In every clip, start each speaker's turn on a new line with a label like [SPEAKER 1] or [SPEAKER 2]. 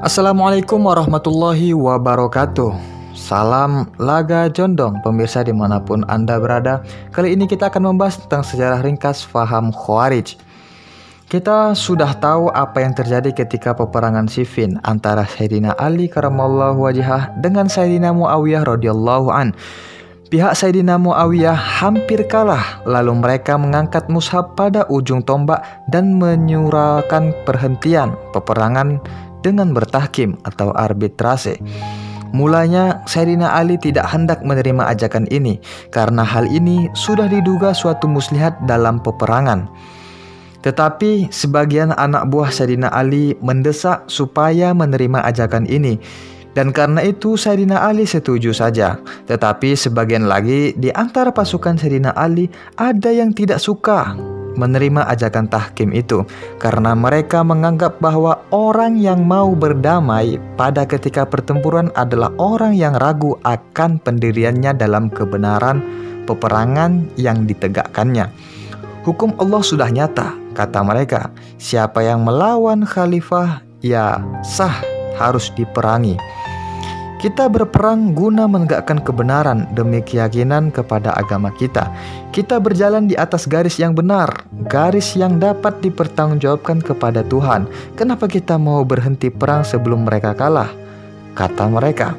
[SPEAKER 1] Assalamualaikum warahmatullahi wabarakatuh. Salam laga jondong pemirsa dimanapun Anda berada. Kali ini kita akan membahas tentang sejarah ringkas faham Khawarij. Kita sudah tahu apa yang terjadi ketika peperangan Siffin antara Sayyidina Ali karamallahu wajhah dengan Sayyidina Muawiyah radhiyallahu an. Pihak Sayyidina Muawiyah hampir kalah, lalu mereka mengangkat mushaf pada ujung tombak dan menyuarakan perhentian peperangan dengan bertahkim atau arbitrase. Mulanya Sayyidina Ali tidak hendak menerima ajakan ini karena hal ini sudah diduga suatu muslihat dalam peperangan. Tetapi sebagian anak buah Sayyidina Ali mendesak supaya menerima ajakan ini, dan karena itu Sayyidina Ali setuju saja. Tetapi sebagian lagi di antara pasukan Sayyidina Ali ada yang tidak suka menerima ajakan tahkim itu karena mereka menganggap bahwa orang yang mau berdamai pada ketika pertempuran adalah orang yang ragu akan pendiriannya dalam kebenaran peperangan yang ditegakkannya. Hukum Allah sudah nyata, kata mereka. Siapa yang melawan khalifah ya sah harus diperangi. Kita berperang guna menegakkan kebenaran demi keyakinan kepada agama kita. Kita berjalan di atas garis yang benar, garis yang dapat dipertanggungjawabkan kepada Tuhan. Kenapa kita mau berhenti perang sebelum mereka kalah? Kata mereka.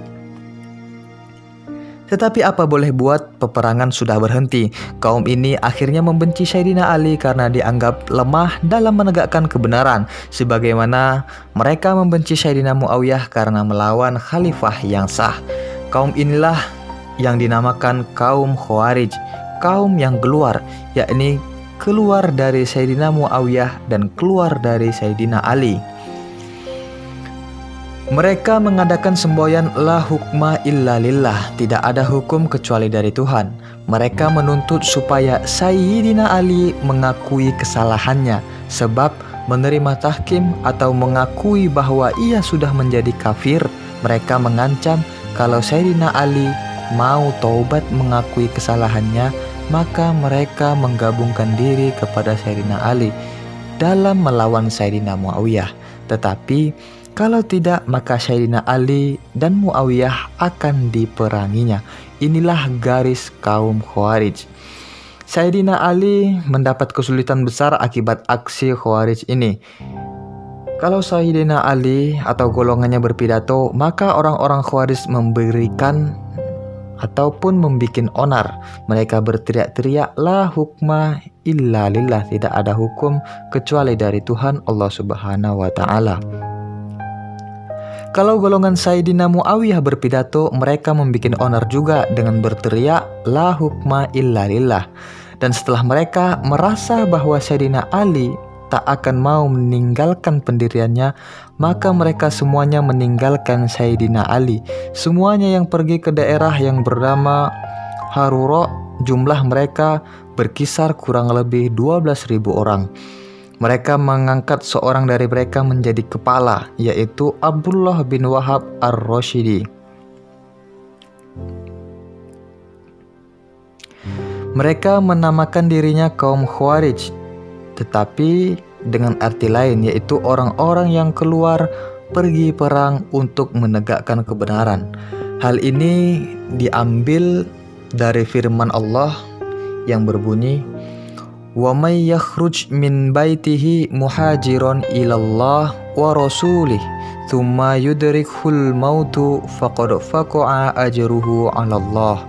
[SPEAKER 1] Tetapi apa boleh buat, peperangan sudah berhenti. Kaum ini akhirnya membenci Sayyidina Ali karena dianggap lemah dalam menegakkan kebenaran, sebagaimana mereka membenci Sayyidina Muawiyah karena melawan khalifah yang sah. Kaum inilah yang dinamakan kaum Khawarij, kaum yang keluar, yakni keluar dari Sayyidina Muawiyah dan keluar dari Sayyidina Ali. Mereka mengadakan semboyan la hukma illa lillah, tidak ada hukum kecuali dari Tuhan. Mereka menuntut supaya Sayyidina Ali mengakui kesalahannya, sebab menerima tahkim atau mengakui bahwa ia sudah menjadi kafir. Mereka mengancam kalau Sayyidina Ali mau taubat mengakui kesalahannya, maka mereka menggabungkan diri kepada Sayyidina Ali dalam melawan Sayyidina Muawiyah. Tetapi kalau tidak, maka Sayyidina Ali dan Muawiyah akan diperanginya. Inilah garis kaum Khawarij. Sayyidina Ali mendapat kesulitan besar akibat aksi Khawarij ini. Kalau Sayyidina Ali atau golongannya berpidato, maka orang-orang Khawarij memberikan ataupun membikin onar. Mereka berteriak-teriak la hukma illa lillah, tidak ada hukum kecuali dari Tuhan Allah Subhanahu wa taala. Kalau golongan Sayyidina Muawiyah berpidato, mereka membikin onar juga dengan berteriak la hukma illa lillah. Dan setelah mereka merasa bahwa Sayyidina Ali tak akan mau meninggalkan pendiriannya, maka mereka semuanya meninggalkan Sayyidina Ali. Semuanya yang pergi ke daerah yang bernama Harura, jumlah mereka berkisar kurang lebih 12.000 orang. Mereka mengangkat seorang dari mereka menjadi kepala, yaitu Abdullah bin Wahab ar-Rashidi. Mereka menamakan dirinya kaum Khawarij, tetapi dengan arti lain, yaitu orang-orang yang keluar pergi perang untuk menegakkan kebenaran. Hal ini diambil dari firman Allah yang berbunyi, wa may yakhruj min baitihi muhajiron ilallah wa rasulih thumma yudrikhul mautu faqad faqa'a ajruhu 'alallah.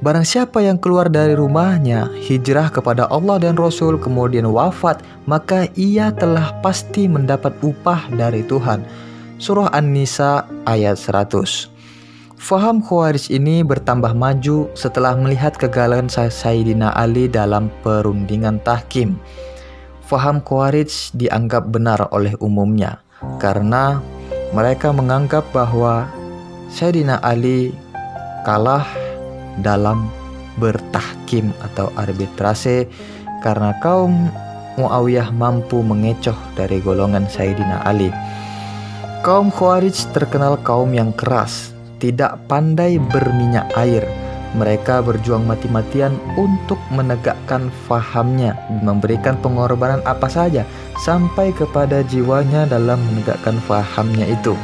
[SPEAKER 1] Barang siapa yang keluar dari rumahnya hijrah kepada Allah dan Rasul kemudian wafat, maka ia telah pasti mendapat upah dari Tuhan. Surah An-Nisa ayat 100. Faham Khawarij ini bertambah maju setelah melihat kegagalan Sayyidina Ali dalam perundingan tahkim. Faham Khawarij dianggap benar oleh umumnya karena mereka menganggap bahwa Sayyidina Ali kalah dalam bertahkim atau arbitrase karena kaum Muawiyah mampu mengecoh dari golongan Sayyidina Ali. Kaum Khawarij terkenal kaum yang keras, tidak pandai berminyak air. Mereka berjuang mati-matian untuk menegakkan fahamnya, memberikan pengorbanan apa saja sampai kepada jiwanya dalam menegakkan fahamnya itu.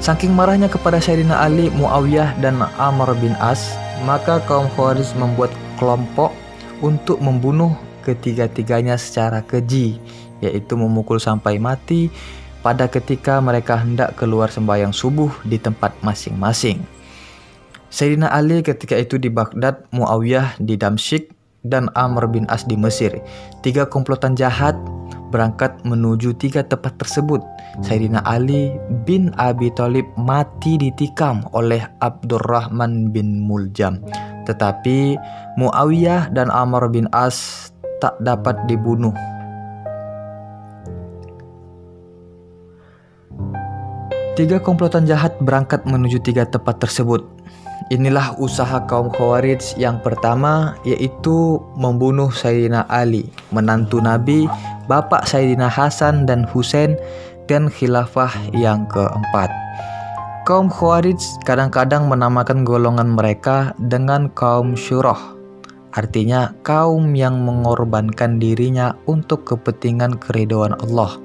[SPEAKER 1] Saking marahnya kepada Sayyidina Ali, Muawiyah, dan Amr bin As, maka kaum Khawarij membuat kelompok untuk membunuh ketiga-tiganya secara keji, yaitu memukul sampai mati pada ketika mereka hendak keluar sembahyang subuh di tempat masing-masing. Sayyidina Ali ketika itu di Baghdad, Muawiyah di Damsyik, dan Amr bin As di Mesir. 3 komplotan jahat berangkat menuju 3 tempat tersebut. Sayyidina Ali bin Abi Thalib mati ditikam oleh Abdurrahman bin Muljam. Tetapi Muawiyah dan Amr bin As tak dapat dibunuh. Tiga komplotan jahat berangkat menuju 3 tempat tersebut. Inilah usaha kaum Khawarij yang pertama, yaitu membunuh Sayyidina Ali, menantu Nabi, bapak Sayyidina Hasan dan Husain, dan khilafah yang keempat. Kaum Khawarij kadang-kadang menamakan golongan mereka dengan kaum syurah, artinya kaum yang mengorbankan dirinya untuk kepentingan keridhaan Allah.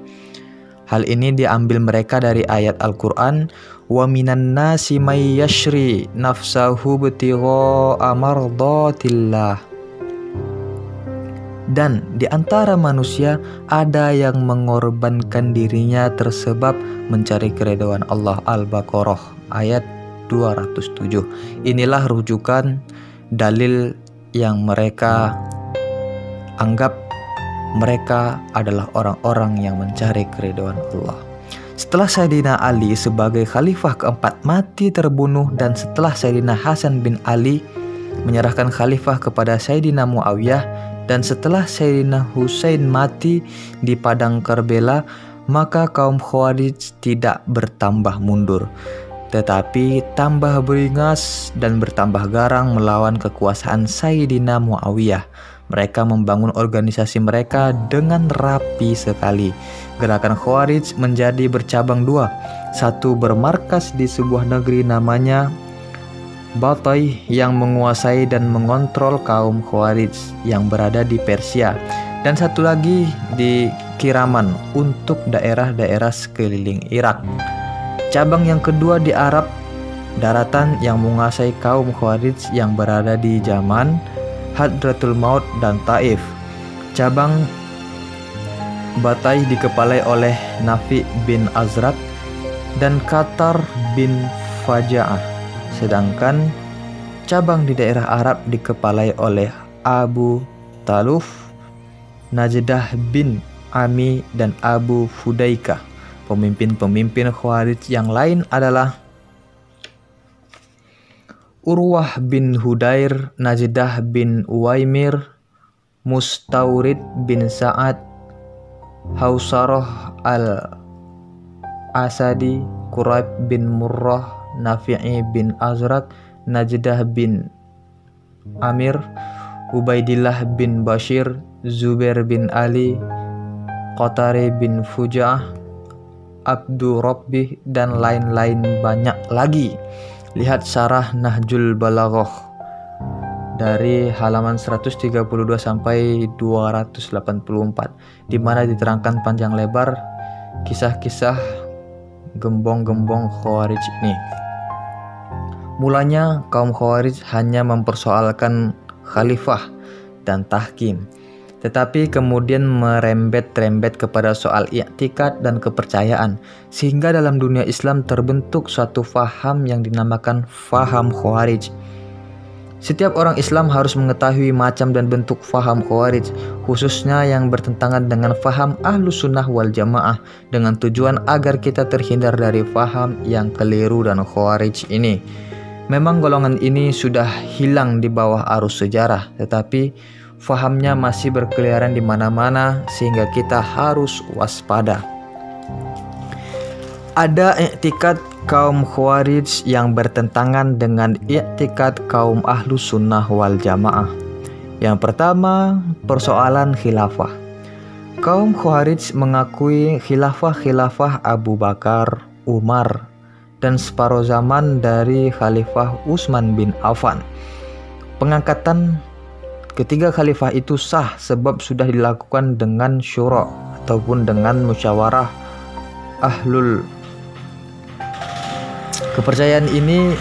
[SPEAKER 1] Hal ini diambil mereka dari ayat Al-Quran, wa minan nasi may yashri nafsahu btigha'a mardatillah. Dan di antara manusia ada yang mengorbankan dirinya tersebab mencari keridhaan Allah. Al-Baqarah ayat 207. Inilah rujukan dalil yang mereka anggap mereka adalah orang-orang yang mencari keridhaan Allah. Setelah Sayyidina Ali sebagai khalifah keempat mati terbunuh, dan setelah Sayyidina Hasan bin Ali menyerahkan khalifah kepada Sayyidina Muawiyah, dan setelah Sayyidina Husain mati di padang Karbala, maka kaum Khawarij tidak bertambah mundur, tetapi tambah beringas dan bertambah garang melawan kekuasaan Sayyidina Muawiyah. Mereka membangun organisasi mereka dengan rapi sekali. Gerakan Khawarij menjadi bercabang 2. Satu bermarkas di sebuah negeri namanya Batai yang menguasai dan mengontrol kaum Khawarij yang berada di Persia, dan satu lagi di Kiraman untuk daerah-daerah sekeliling Irak. Cabang yang kedua di Arab daratan yang menguasai kaum Khawarij yang berada di Yaman, Hadratul Maut, dan Taif. Cabang Batai dikepalai oleh Nafi bin Azraq dan Qatar bin Faja'ah, sedangkan cabang di daerah Arab dikepalai oleh Abu Taluf, Najdah bin Ami, dan Abu Fudaikah. Pemimpin-pemimpin Khawarij yang lain adalah Urwah bin Hudair, Najdah bin Uwaimir, Mustaurid bin Sa'ad, Hausarah al-Asadi, Quraib bin Murrah, Nafi'i bin Azraq, Najdah bin Amir, Ubaidillah bin Bashir, Zubair bin Ali, Qatari bin Fuja'ah, Abdu Rabbih, dan lain-lain banyak lagi. Lihat Syarah Nahjul Balaghah dari halaman 132 sampai 284, di mana diterangkan panjang lebar kisah-kisah gembong-gembong Khawarij ini. Mulanya kaum Khawarij hanya mempersoalkan khalifah dan tahkim, tetapi kemudian merembet-rembet kepada soal i'tikad dan kepercayaan, sehingga dalam dunia Islam terbentuk suatu faham yang dinamakan faham Khawarij. Setiap orang Islam harus mengetahui macam dan bentuk faham Khawarij, khususnya yang bertentangan dengan faham Ahlus Sunnah wal Jamaah, dengan tujuan agar kita terhindar dari faham yang keliru dan Khawarij ini. Memang golongan ini sudah hilang di bawah arus sejarah, tetapi fahamnya masih berkeliaran di mana-mana sehingga kita harus waspada. Ada i'tikad kaum Khawarij yang bertentangan dengan i'tikad kaum Ahlus Sunnah wal Jamaah. Yang pertama, persoalan khilafah. Kaum Khawarij mengakui khilafah Abu Bakar, Umar, dan separuh zaman dari Khalifah Utsman bin Affan. Pengangkatan ketiga khalifah itu sah sebab sudah dilakukan dengan syura ataupun dengan musyawarah ahlul. Kepercayaan ini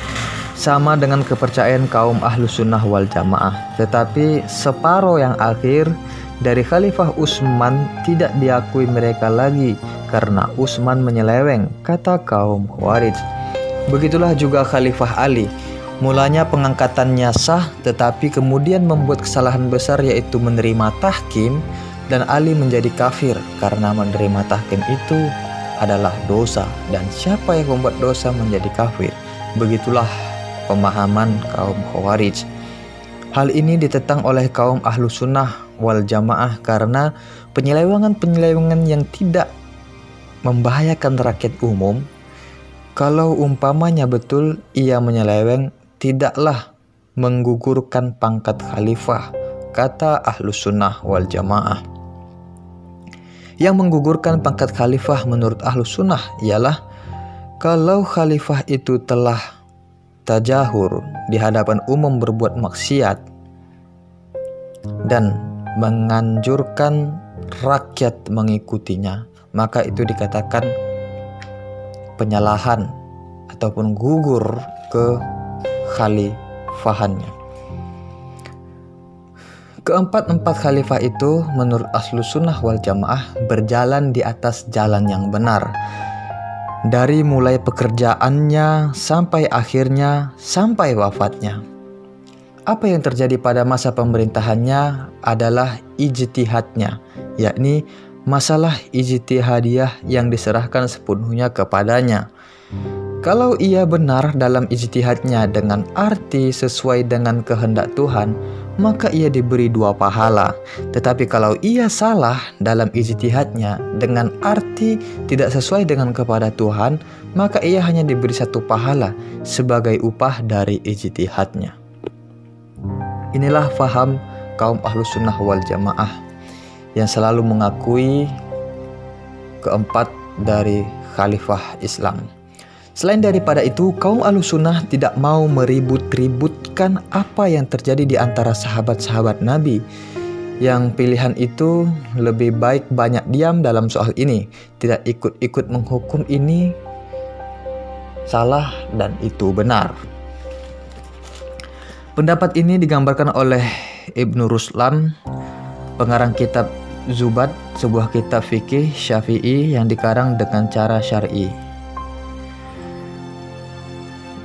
[SPEAKER 1] sama dengan kepercayaan kaum Ahlus Sunnah wal Jamaah, tetapi separuh yang akhir dari Khalifah Utsman tidak diakui mereka lagi karena Utsman menyeleweng, kata kaum Khawarij. Begitulah juga Khalifah Ali. Mulanya pengangkatannya sah, tetapi kemudian membuat kesalahan besar yaitu menerima tahkim, dan Ali menjadi kafir karena menerima tahkim itu adalah dosa, dan siapa yang membuat dosa menjadi kafir. Begitulah pemahaman kaum Khawarij. Hal ini ditentang oleh kaum Ahlus Sunnah wal Jamaah karena penyelewengan-penyelewengan yang tidak membahayakan rakyat umum. Kalau umpamanya betul ia menyeleweng, tidaklah menggugurkan pangkat khalifah, kata Ahlus Sunnah wal Jamaah. Yang menggugurkan pangkat khalifah menurut Ahlus Sunnah ialah kalau khalifah itu telah tajahur di hadapan umum berbuat maksiat dan menganjurkan rakyat mengikutinya, maka itu dikatakan penyalahan ataupun gugur ke khalifahannya. Keempat-empat khalifah itu menurut Ahlus Sunnah wal Jamaah berjalan di atas jalan yang benar, dari mulai pekerjaannya sampai akhirnya sampai wafatnya. Apa yang terjadi pada masa pemerintahannya adalah ijtihadnya, yakni masalah ijtihadiyah yang diserahkan sepenuhnya kepadanya. Kalau ia benar dalam ijtihadnya dengan arti sesuai dengan kehendak Tuhan, maka ia diberi 2 pahala. Tetapi kalau ia salah dalam ijtihadnya dengan arti tidak sesuai dengan kepada Tuhan, maka ia hanya diberi 1 pahala sebagai upah dari ijtihadnya. Inilah faham kaum Ahlus Sunnah wal Jamaah yang selalu mengakui keempat dari khalifah Islam. Selain daripada itu, kaum Ahlus Sunnah tidak mau meribut-ributkan apa yang terjadi di antara sahabat-sahabat Nabi. Yang pilihan itu lebih baik banyak diam dalam soal ini, tidak ikut-ikut menghukum ini salah dan itu benar. Pendapat ini digambarkan oleh Ibnu Ruslan, pengarang kitab Zubat, sebuah kitab fikih Syafi'i yang dikarang dengan cara syar'i.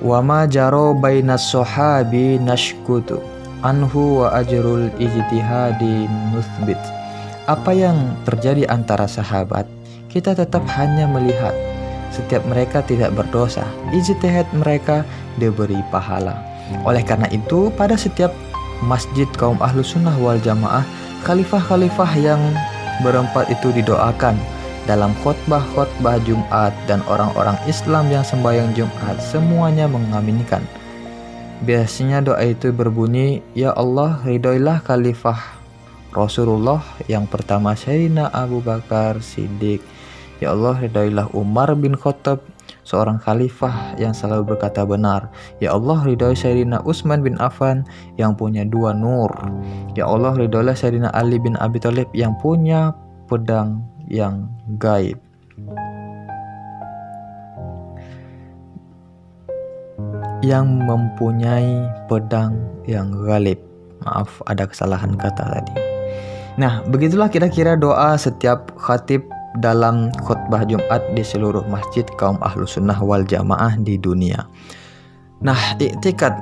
[SPEAKER 1] Wa ma jaro bainas sahabi nashkutu anhu wa ajrul ijtihadi nuthbit. Apa yang terjadi antara sahabat, kita tetap hanya melihat. Setiap mereka tidak berdosa, ijtihad mereka diberi pahala. Oleh karena itu, pada setiap masjid kaum Ahlus Sunnah wal Jamaah, khalifah-khalifah yang berempat itu didoakan dalam khotbah-khotbah Jumat, dan orang-orang Islam yang sembahyang Jumat semuanya mengaminkan. Biasanya doa itu berbunyi, Ya Allah, ridhoilah khalifah Rasulullah yang pertama Sayyidina Abu Bakar Siddiq. Ya Allah, ridhoilah Umar bin Khattab, seorang khalifah yang selalu berkata benar. Ya Allah, ridhoi Sayyidina Utsman bin Affan yang punya 2 nur. Ya Allah, ridhoilah Sayyidina Ali bin Abi Thalib yang punya pedang yang gaib. Yang mempunyai pedang yang gaib. Maaf, ada kesalahan kata tadi. Nah, begitulah kira-kira doa setiap khatib dalam khutbah Jumat di seluruh masjid kaum Ahlus Sunnah wal Jamaah di dunia. Nah, i'tikad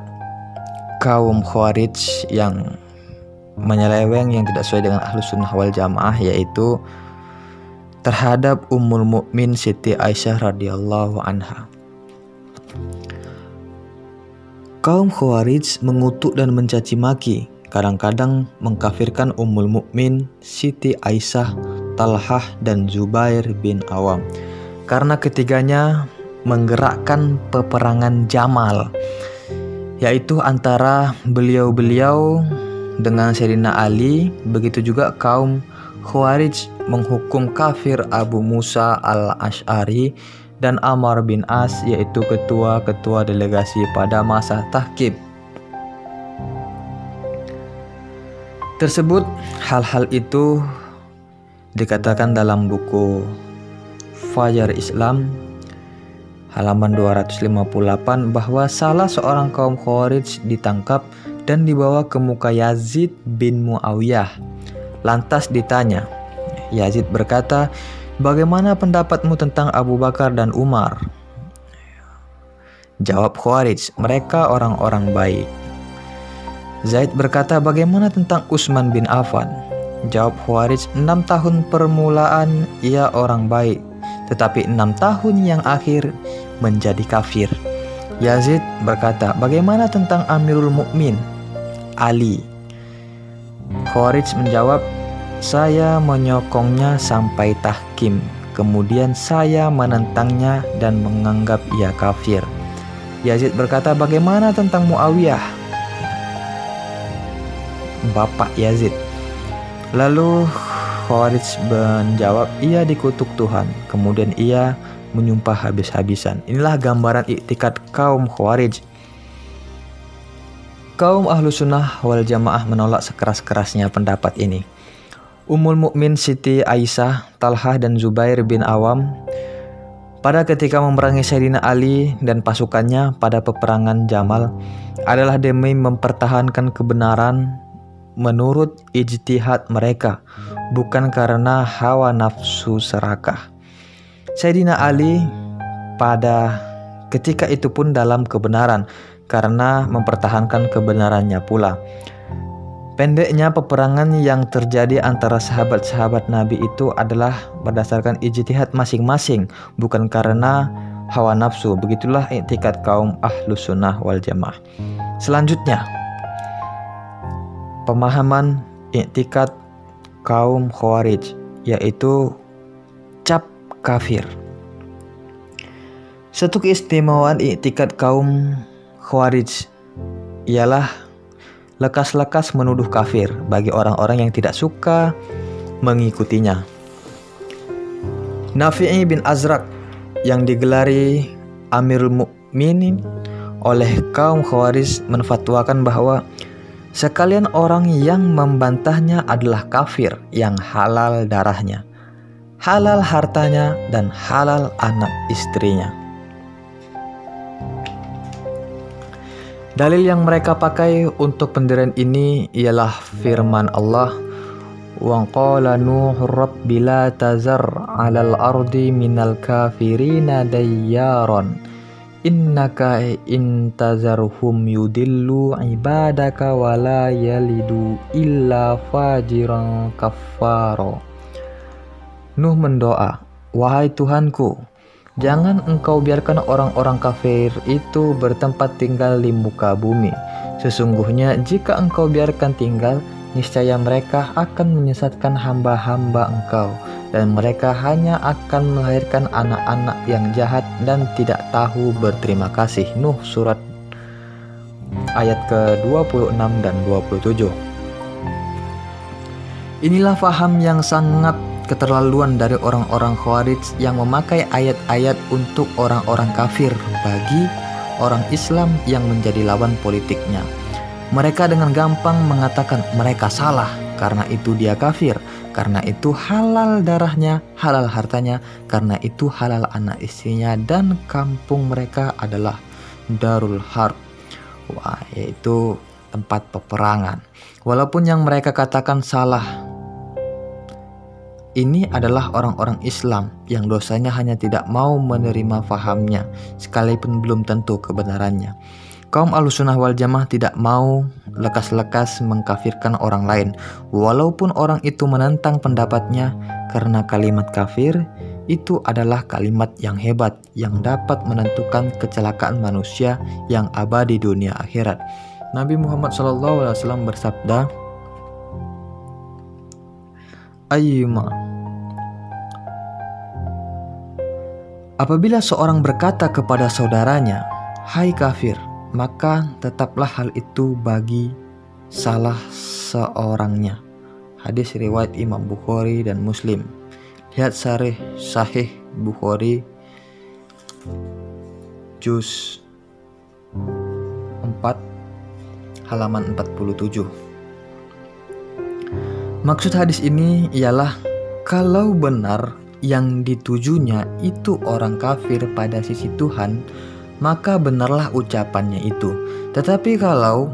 [SPEAKER 1] kaum Khawarij yang menyeleweng, yang tidak sesuai dengan Ahlus Sunnah wal Jamaah, yaitu terhadap Ummul Mukmin Siti Aisyah radhiyallahu anha. Kaum Khawarij mengutuk dan mencaci maki, kadang-kadang mengkafirkan Ummul Mukmin Siti Aisyah, Talhah dan Zubair bin Awam karena ketiganya menggerakkan peperangan Jamal, yaitu antara beliau-beliau dengan Sayyidina Ali. Begitu juga kaum Khawarij menghukum kafir Abu Musa al-Ash'ari dan Amr bin As, yaitu ketua-ketua delegasi pada masa tahkim. Tersebut hal-hal itu dikatakan dalam buku Fajar Islam halaman 258 bahwa salah seorang kaum Khawarij ditangkap dan dibawa ke muka Yazid bin Muawiyah. Lantas ditanya, Yazid berkata, "Bagaimana pendapatmu tentang Abu Bakar dan Umar?" Jawab Khawarij, "Mereka orang-orang baik." Zaid berkata, "Bagaimana tentang Utsman bin Affan?" Jawab Khawarij, 6 tahun permulaan ia orang baik, tetapi 6 tahun yang akhir menjadi kafir. Yazid berkata, "Bagaimana tentang Amirul Mukmin Ali?" Khawarij menjawab, "Saya menyokongnya sampai tahkim, kemudian saya menentangnya dan menganggap ia kafir." Yazid berkata, "Bagaimana tentang Muawiyah, bapak Yazid?" Lalu Khawarij menjawab, "Ia dikutuk Tuhan." Kemudian ia menyumpah habis-habisan. Inilah gambaran iktikad kaum Khawarij. Kaum Ahlus Sunnah wal Jamaah menolak sekeras-kerasnya pendapat ini. Ummul Mukmin Siti Aisyah, Talhah dan Zubair bin Awam pada ketika memerangi Sayyidina Ali dan pasukannya pada peperangan Jamal adalah demi mempertahankan kebenaran menurut ijtihad mereka, bukan karena hawa nafsu serakah. Sayyidina Ali pada ketika itu pun dalam kebenaran karena mempertahankan kebenarannya pula. Pendeknya peperangan yang terjadi antara sahabat-sahabat Nabi itu adalah berdasarkan ijtihad masing-masing, bukan karena hawa nafsu. Begitulah i'tikad kaum Ahlus Sunnah wal Jamaah. Selanjutnya, pemahaman i'tikad kaum Khawarij, yaitu cap kafir. Satu keistimewaan i'tikad kaum Khawarij ialah lekas-lekas menuduh kafir bagi orang-orang yang tidak suka mengikutinya. Nafi'i bin Azraq yang digelari Amirul Mukminin oleh kaum Khawarij menfatwakan bahwa sekalian orang yang membantahnya adalah kafir yang halal darahnya, halal hartanya, dan halal anak istrinya. Dalil yang mereka pakai untuk pendirian ini ialah firman Allah, "Wa qala Nuh rabbi la tazar 'alal ardi minal kafirina dayyaron innaka in tazarhum yudillu ibadaka wa la yalidu illa fajiran kaffaro." Nuh mendoa, "Wahai Tuhanku, jangan engkau biarkan orang-orang kafir itu bertempat tinggal di muka bumi. Sesungguhnya jika engkau biarkan tinggal, niscaya mereka akan menyesatkan hamba-hamba engkau, dan mereka hanya akan melahirkan anak-anak yang jahat dan tidak tahu berterima kasih." Nuh surat ayat ke-26 dan 27. Inilah faham yang sangat keterlaluan dari orang-orang Khawarij yang memakai ayat-ayat untuk orang-orang kafir bagi orang Islam yang menjadi lawan politiknya. Mereka dengan gampang mengatakan mereka salah, karena itu dia kafir, karena itu halal darahnya, halal hartanya, karena itu halal anak istrinya, dan kampung mereka adalah Darul Harb, yaitu tempat peperangan. Walaupun yang mereka katakan salah, ini adalah orang-orang Islam yang dosanya hanya tidak mau menerima fahamnya, sekalipun belum tentu kebenarannya. Kaum Ahlussunnah wal Jamaah tidak mau lekas-lekas mengkafirkan orang lain, walaupun orang itu menentang pendapatnya, karena kalimat kafir itu adalah kalimat yang hebat yang dapat menentukan kecelakaan manusia yang abadi dunia akhirat. Nabi Muhammad SAW bersabda, apabila seorang berkata kepada saudaranya, "Hai kafir," maka tetaplah hal itu bagi salah seorangnya. Hadis riwayat Imam Bukhari dan Muslim. Lihat Sahih Bukhari juz 4 halaman 47. Maksud hadis ini ialah kalau benar yang ditujunya itu orang kafir pada sisi Tuhan, maka benarlah ucapannya itu. Tetapi kalau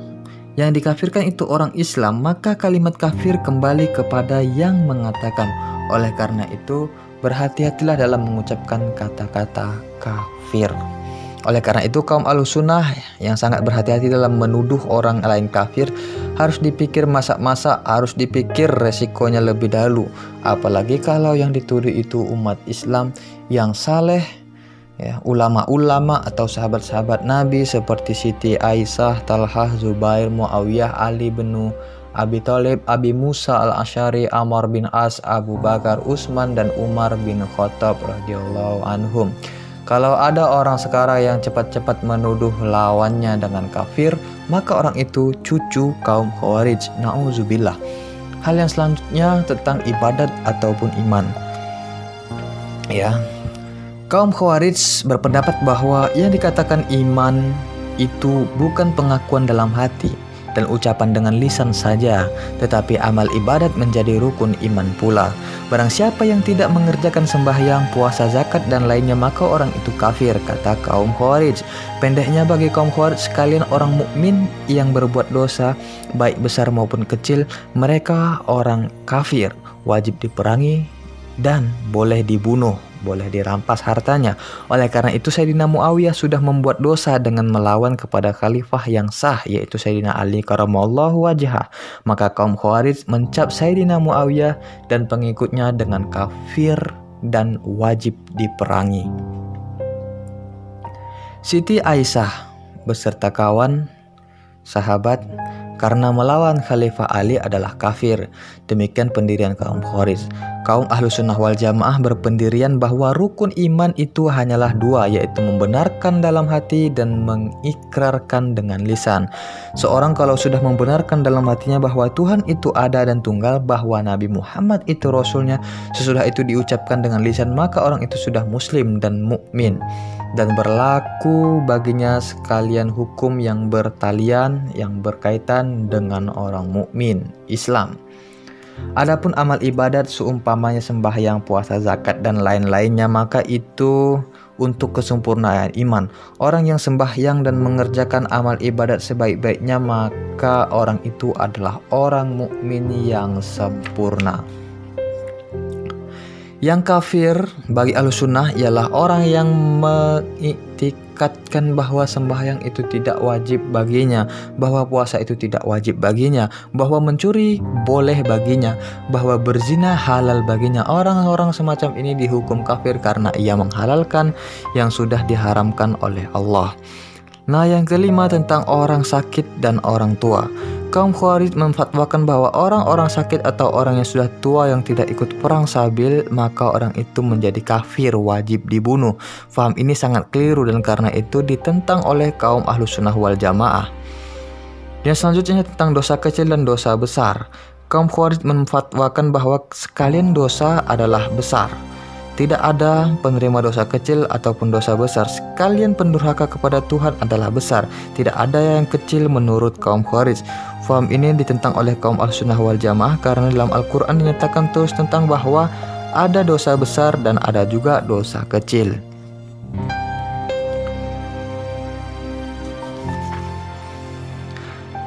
[SPEAKER 1] yang dikafirkan itu orang Islam, maka kalimat kafir kembali kepada yang mengatakan. Oleh karena itu, berhati-hatilah dalam mengucapkan kata-kata kafir. Oleh karena itu, kaum Ahlussunnah yang sangat berhati-hati dalam menuduh orang lain kafir, harus dipikir masak-masak, harus dipikir resikonya lebih dahulu. Apalagi kalau yang dituduh itu umat Islam yang saleh, ya, ulama-ulama atau sahabat-sahabat Nabi seperti Siti Aisyah, Talhah, Zubair, Muawiyah, Ali bin Abi Thalib, Abi Musa al-Asy'ari, Ammar bin As, Abu Bakar, Utsman, dan Umar bin Khattab radhiyallahu anhum. Kalau ada orang sekarang yang cepat-cepat menuduh lawannya dengan kafir, maka orang itu cucu kaum Khawarij. Na'udzubillah. Hal yang selanjutnya tentang ibadat ataupun iman. Ya. Kaum Khawarij berpendapat bahwa yang dikatakan iman itu bukan pengakuan dalam hati dan ucapan dengan lisan saja, tetapi amal ibadat menjadi rukun iman pula. Barang siapa yang tidak mengerjakan sembahyang, puasa, zakat, dan lainnya, maka orang itu kafir, kata kaum Khawarij. Pendeknya, bagi kaum Khawarij sekalian orang mukmin yang berbuat dosa, baik besar maupun kecil, mereka orang kafir, wajib diperangi dan boleh dibunuh, boleh dirampas hartanya. Oleh karena itu Sayyidina Muawiyah sudah membuat dosa dengan melawan kepada khalifah yang sah, yaitu Sayyidina Ali karamallahu wajhah. Maka kaum Khawarij mencap Sayyidina Muawiyah dan pengikutnya dengan kafir dan wajib diperangi. Siti Aisyah beserta kawan sahabat karena melawan Khalifah Ali adalah kafir. Demikian pendirian kaum Khawarij. Kaum Ahlussunnah wal Jamaah berpendirian bahwa rukun iman itu hanyalah dua, yaitu membenarkan dalam hati dan mengikrarkan dengan lisan. Seorang kalau sudah membenarkan dalam hatinya bahwa Tuhan itu ada dan tunggal, bahwa Nabi Muhammad itu Rasulnya, sesudah itu diucapkan dengan lisan, maka orang itu sudah muslim dan mukmin, dan berlaku baginya sekalian hukum yang bertalian yang berkaitan dengan orang mukmin Islam. Adapun amal ibadat seumpamanya sembahyang, puasa, zakat, dan lain-lainnya, maka itu untuk kesempurnaan iman. Orang yang sembahyang dan mengerjakan amal ibadat sebaik-baiknya, maka orang itu adalah orang mukmin yang sempurna. Yang kafir bagi Ahlussunnah ialah orang yang mengiktikadkan bahwa sembahyang itu tidak wajib baginya, bahwa puasa itu tidak wajib baginya, bahwa mencuri boleh baginya, bahwa berzina halal baginya. Orang-orang semacam ini dihukum kafir karena ia menghalalkan yang sudah diharamkan oleh Allah. Nah, yang kelima tentang orang sakit dan orang tua. Kaum Khawarij memfatwakan bahwa orang-orang sakit atau orang yang sudah tua yang tidak ikut perang Sabil, maka orang itu menjadi kafir, wajib dibunuh. Faham ini sangat keliru dan karena itu ditentang oleh kaum Ahlussunnah wal Jamaah. Yang selanjutnya tentang dosa kecil dan dosa besar. Kaum Khawarij memfatwakan bahwa sekalian dosa adalah besar. Tidak ada penerima dosa kecil ataupun dosa besar. Sekalian pendurhaka kepada Tuhan adalah besar. Tidak ada yang kecil menurut kaum Khawarij. Faham ini ditentang oleh kaum Ahlussunnah wal Jamaah karena dalam Al-Quran dinyatakan terus tentang bahwa ada dosa besar dan ada juga dosa kecil.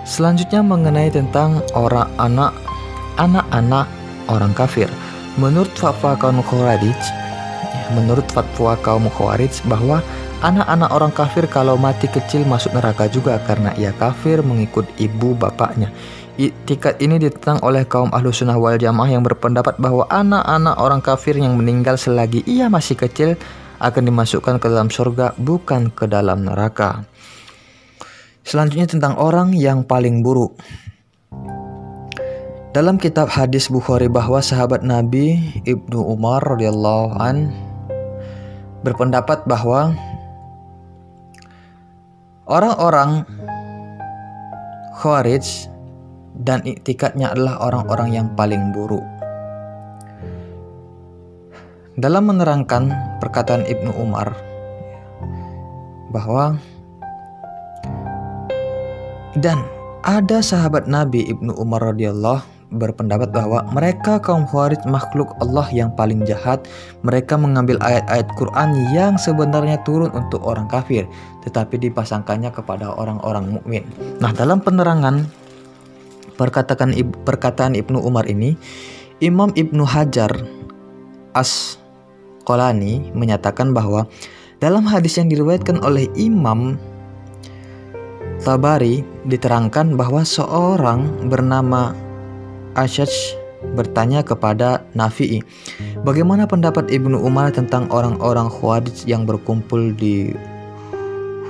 [SPEAKER 1] Selanjutnya mengenai tentang anak-anak orang kafir. Menurut fatwa kaum Khawarij, bahwa anak-anak orang kafir kalau mati kecil masuk neraka juga karena ia kafir mengikut ibu bapaknya. Iktikad ini ditentang oleh kaum Ahlussunnah wal Jamaah yang berpendapat bahwa anak-anak orang kafir yang meninggal selagi ia masih kecil akan dimasukkan ke dalam surga, bukan ke dalam neraka. Selanjutnya tentang orang yang paling buruk. Dalam kitab hadis Bukhari bahwa sahabat Nabi Ibnu Umar radhiyallahu an berpendapat bahwa orang-orang Khawarij dan iktikadnya adalah orang-orang yang paling buruk. Dalam menerangkan perkataan Ibnu Umar, bahwa dan ada sahabat Nabi Ibnu Umar radhiyallahu berpendapat bahwa mereka kaum Khawarij makhluk Allah yang paling jahat. Mereka mengambil ayat-ayat Quran yang sebenarnya turun untuk orang kafir, tetapi dipasangkannya kepada orang-orang mukmin. Nah, dalam penerangan perkataan Ibnu Umar ini, Imam Ibnu Hajar Asqalani menyatakan bahwa dalam hadis yang diriwayatkan oleh Imam Tabari diterangkan bahwa seorang bernama Ashaj bertanya kepada Nafi'i, bagaimana pendapat Ibnu Umar tentang orang-orang Khawarij yang berkumpul di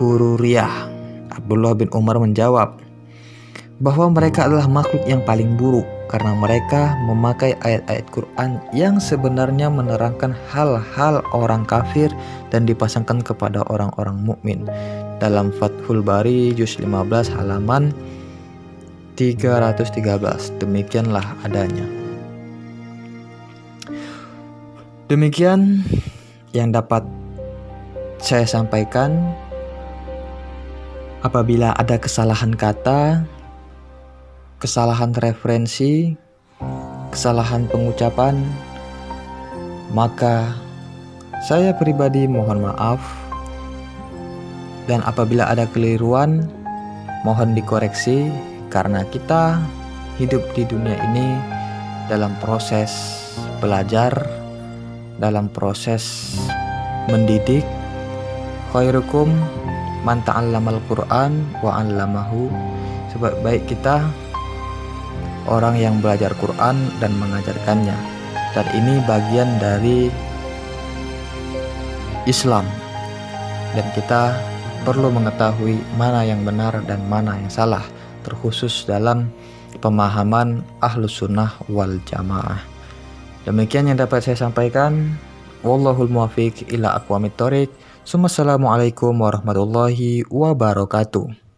[SPEAKER 1] Hururiyah? Abdullah bin Umar menjawab bahwa mereka adalah makhluk yang paling buruk karena mereka memakai ayat-ayat Quran yang sebenarnya menerangkan hal-hal orang kafir dan dipasangkan kepada orang-orang mukmin. Dalam Fathul Bari juz 15 halaman 313, demikianlah adanya. Demikian yang dapat saya sampaikan. Apabila ada kesalahan kata, kesalahan referensi, kesalahan pengucapan, maka saya pribadi mohon maaf. Dan apabila ada keliruan, mohon dikoreksi. Karena kita hidup di dunia ini dalam proses belajar, dalam proses mendidik. Khairukum man ta'allamal Qur'an wa 'allamahu. Sebaik kita orang yang belajar Quran dan mengajarkannya. Dan ini bagian dari Islam. Dan kita perlu mengetahui mana yang benar dan mana yang salah, terkhusus dalam pemahaman Ahlus Sunnah wal Jamaah. Demikian yang dapat saya sampaikan. Wallahul muwaffiq ila aqwamit thoriq. Assalamualaikum warahmatullahi wabarakatuh.